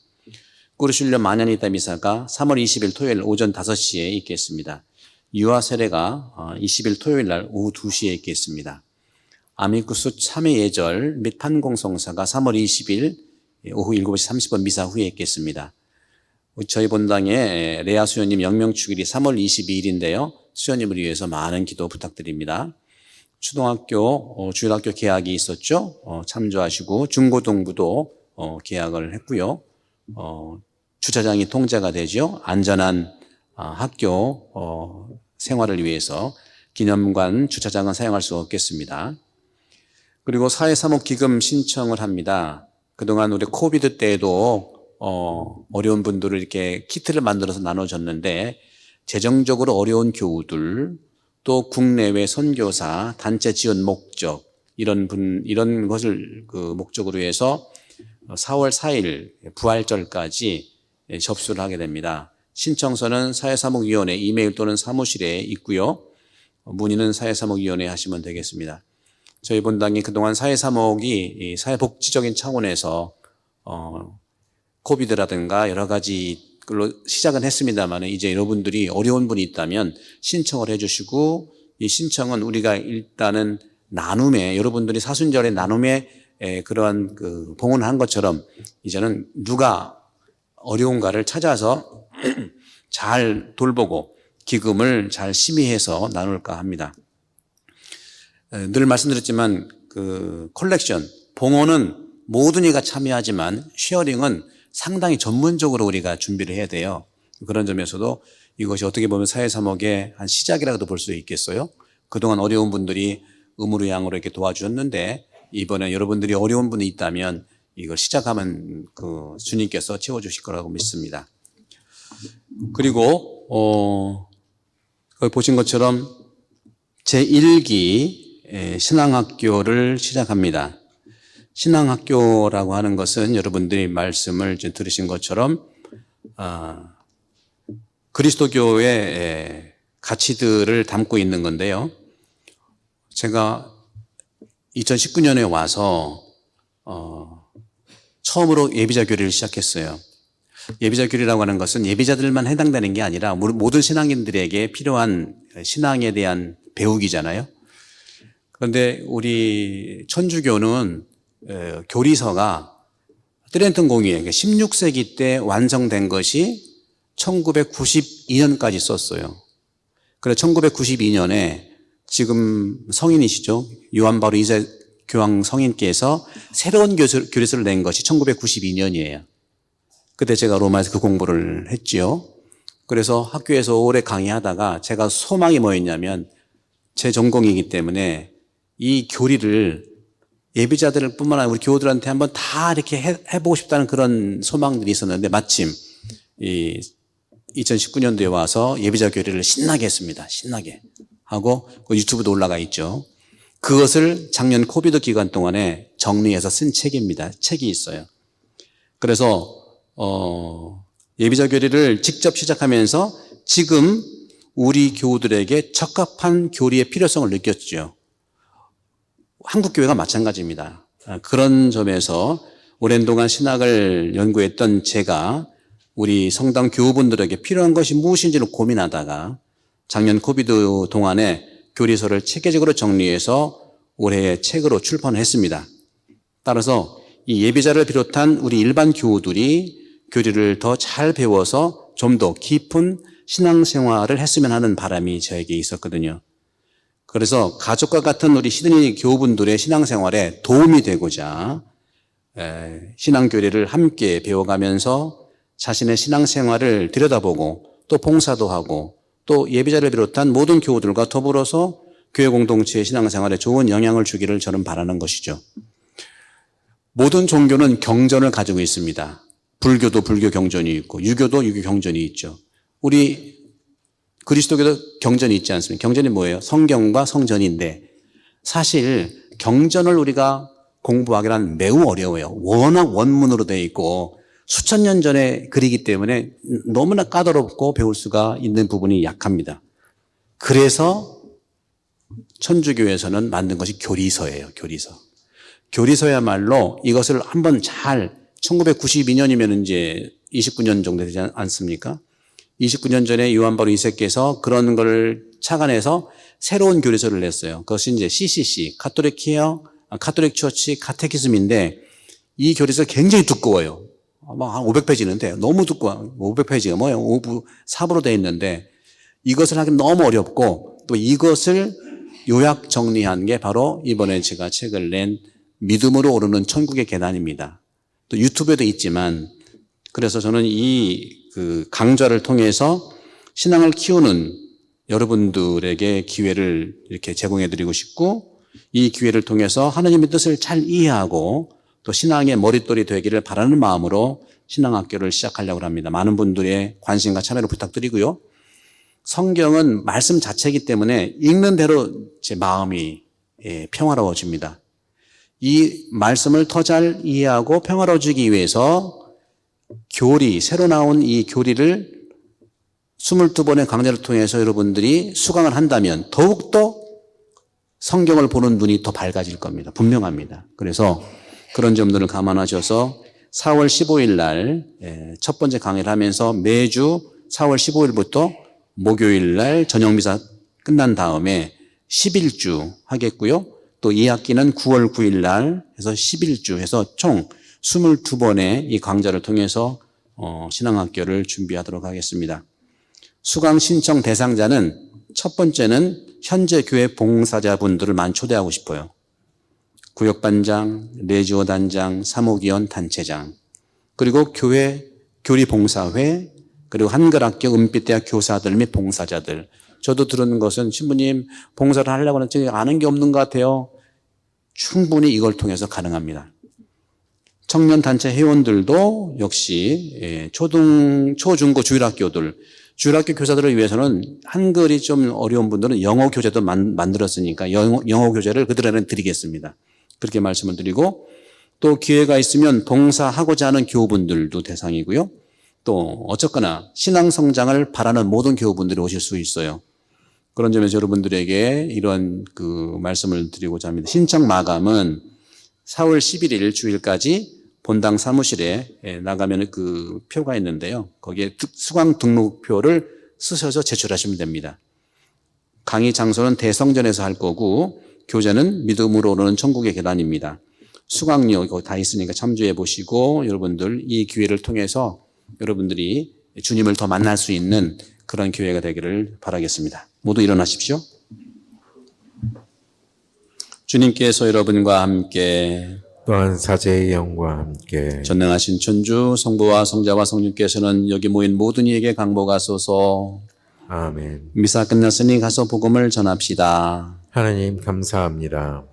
꾸르슐려 마냐니타 미사가 3월 20일 토요일 오전 5시에 있겠습니다. 유아 세례가 20일 토요일 날 오후 2시에 있겠습니다. 아미쿠스 참회 예절 및 판공성사가 3월 20일 오후 7시 30분 미사 후에 있겠습니다. 저희 본당에 레아 수녀님 영명축일이 3월 22일인데요. 수녀님을 위해서 많은 기도 부탁드립니다. 초등학교, 주일학교 개학이 있었죠. 참조하시고 중고등부도 개학을 했고요. 주차장이 통제가 되죠. 안전한 학교 생활을 위해서 기념관 주차장은 사용할 수 없겠습니다. 그리고 사회사목 기금 신청을 합니다. 그동안 우리 코비드 때에도 어려운 분들을 이렇게 키트를 만들어서 나눠줬는데 재정적으로 어려운 교우들 또 국내외 선교사 단체 지원 목적 이런 것을 목적으로 해서 4월 4일 부활절까지 접수를 하게 됩니다. 신청서는 사회사목위원회 이메일 또는 사무실에 있고요. 문의는 사회사목위원회에 하시면 되겠습니다. 저희 본당이 그동안 사회사목이 사회복지적인 차원에서 코비드라든가 여러 가지 걸로 시작은 했습니다만 이제 여러분들이 어려운 분이 있다면 신청을 해주시고 이 신청은 우리가 일단은 나눔에 여러분들이 사순절에 나눔에 그러한 봉헌을 한 것처럼 이제는 누가 어려운가를 찾아서 잘 돌보고 기금을 잘 심의해서 나눌까 합니다. 늘 말씀드렸지만 컬렉션, 봉헌은 모든 이가 참여하지만 쉐어링은 상당히 전문적으로 우리가 준비를 해야 돼요. 그런 점에서도 이것이 어떻게 보면 사회사목의 한 시작이라고도 볼 수 있겠어요. 그동안 어려운 분들이 의무로 양으로 이렇게 도와주셨는데 이번에 여러분들이 어려운 분이 있다면 이걸 시작하면 주님께서 채워주실 거라고 믿습니다. 그리고 거기 보신 것처럼 제1기 신앙학교를 시작합니다. 신앙학교라고 하는 것은 여러분들이 말씀을 들으신 것처럼 그리스도교의 가치들을 담고 있는 건데요. 제가 2019년에 와서 처음으로 예비자 교리를 시작했어요. 예비자 교리라고 하는 것은 예비자들만 해당되는 게 아니라 모든 신앙인들에게 필요한 신앙에 대한 배우기잖아요. 그런데 우리 천주교는 교리서가 트렌튼 공의회 16세기 때 완성된 것이 1992년까지 썼어요. 그래서 1992년에 지금 성인이시죠? 요한 바로 2세 교황 성인께서 새로운 교리서를 낸 것이 1992년이에요. 그때 제가 로마에서 그 공부를 했지요. 그래서 학교에서 오래 강의하다가 제가 소망이 뭐였냐면 제 전공이기 때문에 이 교리를 예비자들 뿐만 아니라 우리 교우들한테 한번 다 이렇게 해보고 싶다는 그런 소망들이 있었는데 마침 이 2019년도에 와서 예비자 교리를 신나게 했습니다. 신나게 하고 그 유튜브도 올라가 있죠. 그것을 작년 코비드 기간 동안에 정리해서 쓴 책입니다. 책이 있어요. 그래서 예비자 교리를 직접 시작하면서 지금 우리 교우들에게 적합한 교리의 필요성을 느꼈죠. 한국 교회가 마찬가지입니다. 그런 점에서 오랜 동안 신학을 연구했던 제가 우리 성당 교우분들에게 필요한 것이 무엇인지를 고민하다가 작년 코비드 동안에 교리서를 체계적으로 정리해서 올해 책으로 출판을 했습니다. 따라서 이 예비자를 비롯한 우리 일반 교우들이 교리를 더 잘 배워서 좀 더 깊은 신앙생활을 했으면 하는 바람이 저에게 있었거든요. 그래서 가족과 같은 우리 시드니 교우분들의 신앙생활에 도움이 되고자 신앙교리를 함께 배워가면서 자신의 신앙생활을 들여다보고 또 봉사도 하고 또 예비자를 비롯한 모든 교우들과 더불어서 교회 공동체의 신앙생활에 좋은 영향을 주기를 저는 바라는 것이죠. 모든 종교는 경전을 가지고 있습니다. 불교도 불교 경전이 있고 유교도 유교 경전이 있죠. 우리 그리스도교도 경전이 있지 않습니까? 경전이 뭐예요? 성경과 성전인데 사실 경전을 우리가 공부하기란 매우 어려워요. 워낙 원문으로 되어 있고 수천 년 전에 글이기 때문에 너무나 까다롭고 배울 수가 있는 부분이 약합니다. 그래서 천주교에서는 만든 것이 교리서예요. 교리서. 교리서야말로 이것을 한번 잘 1992년이면 이제 29년 정도 되지 않습니까? 29년 전에 요한 바로 2세께서 그런 걸 착안해서 새로운 교리서를 냈어요. 그것이 이제 CCC, 카톨릭 처치 카테키즘인데 이 교리서 굉장히 두꺼워요. 아마 한 500페이지인데 너무 두꺼워. 500페이지가 뭐예요? 5부, 4부로 되어 있는데 이것을 하기 너무 어렵고 또 이것을 요약 정리한 게 바로 이번에 제가 책을 낸 믿음으로 오르는 천국의 계단입니다. 또 유튜브에도 있지만 그래서 저는 이 강좌를 통해서 신앙을 키우는 여러분들에게 기회를 이렇게 제공해 드리고 싶고 이 기회를 통해서 하나님의 뜻을 잘 이해하고 또 신앙의 머릿돌이 되기를 바라는 마음으로 신앙학교를 시작하려고 합니다. 많은 분들의 관심과 참여를 부탁드리고요. 성경은 말씀 자체이기 때문에 읽는 대로 제 마음이 평화로워집니다. 이 말씀을 더 잘 이해하고 평화로워지기 위해서 새로 나온 이 교리를 22번의 강좌를 통해서 여러분들이 수강을 한다면 더욱더 성경을 보는 눈이 더 밝아질 겁니다. 분명합니다. 그래서 그런 점들을 감안하셔서 4월 15일 날 첫 번째 강의를 하면서 매주 4월 15일부터 목요일 날 저녁미사 끝난 다음에 11주 하겠고요. 또 2학기는 9월 9일 날 해서 11주 해서 총 22번의 이 강좌를 통해서 신앙학교를 준비하도록 하겠습니다. 수강 신청 대상자는 첫 번째는 현재 교회 봉사자분들을 초대하고 싶어요. 구역반장, 레지오 단장, 사목위원, 단체장, 그리고 교회 교리봉사회, 그리고 한글학교 은빛대학 교사들 및 봉사자들. 저도 들은 것은 신부님 봉사를 하려고 하는데 아는 게 없는 것 같아요. 충분히 이걸 통해서 가능합니다. 청년단체 회원들도 역시 초중고 주일학교들, 주일학교 교사들을 위해서는 한글이 좀 어려운 분들은 영어 교재도 만들었으니까 영어 교재를 그들에게 드리겠습니다. 그렇게 말씀을 드리고 또 기회가 있으면 봉사하고자 하는 교우분들도 대상이고요. 또 어쨌거나 신앙 성장을 바라는 모든 교우분들이 오실 수 있어요. 그런 점에서 여러분들에게 이런 말씀을 드리고자 합니다. 신청 마감은 4월 11일 주일까지 본당 사무실에 나가면 표가 있는데요. 거기에 수강 등록표를 쓰셔서 제출하시면 됩니다. 강의 장소는 대성전에서 할 거고 교재는 믿음으로 오르는 천국의 계단입니다. 수강료 거기 다 있으니까 참조해 보시고 여러분들 이 기회를 통해서 여러분들이 주님을 더 만날 수 있는 그런 기회가 되기를 바라겠습니다. 모두 일어나십시오. 주님께서 여러분과 함께 또한 사제의 영과 함께 전능하신 천주 성부와 성자와 성령께서는 여기 모인 모든 이에게 강복하소서. 아멘. 미사 끝났으니 가서 복음을 전합시다. 하나님 감사합니다.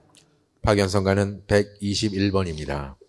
박연성가는 121번입니다.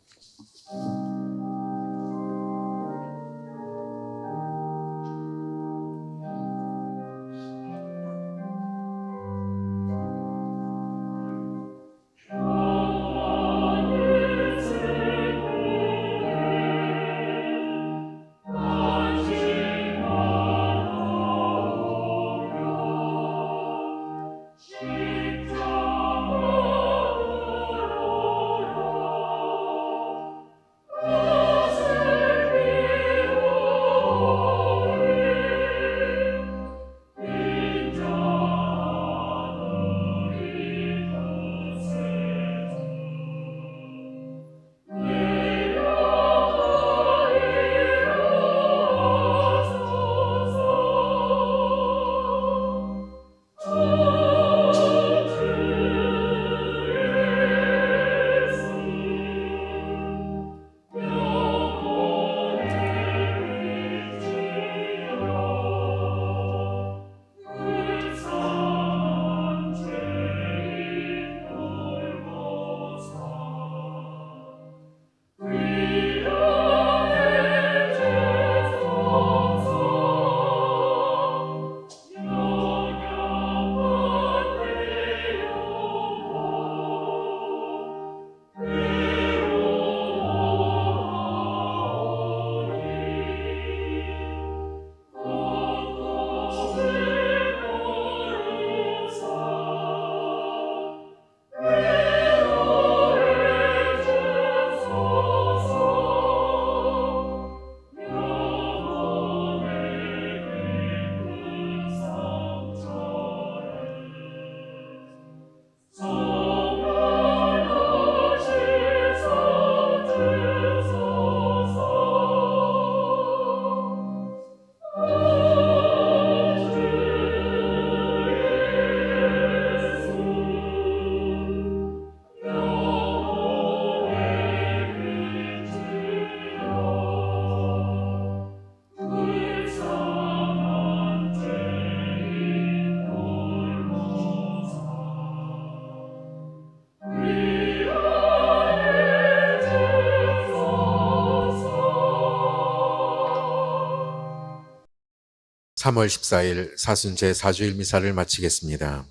(3월 14일) 사순제 사주일 미사를 마치겠습니다.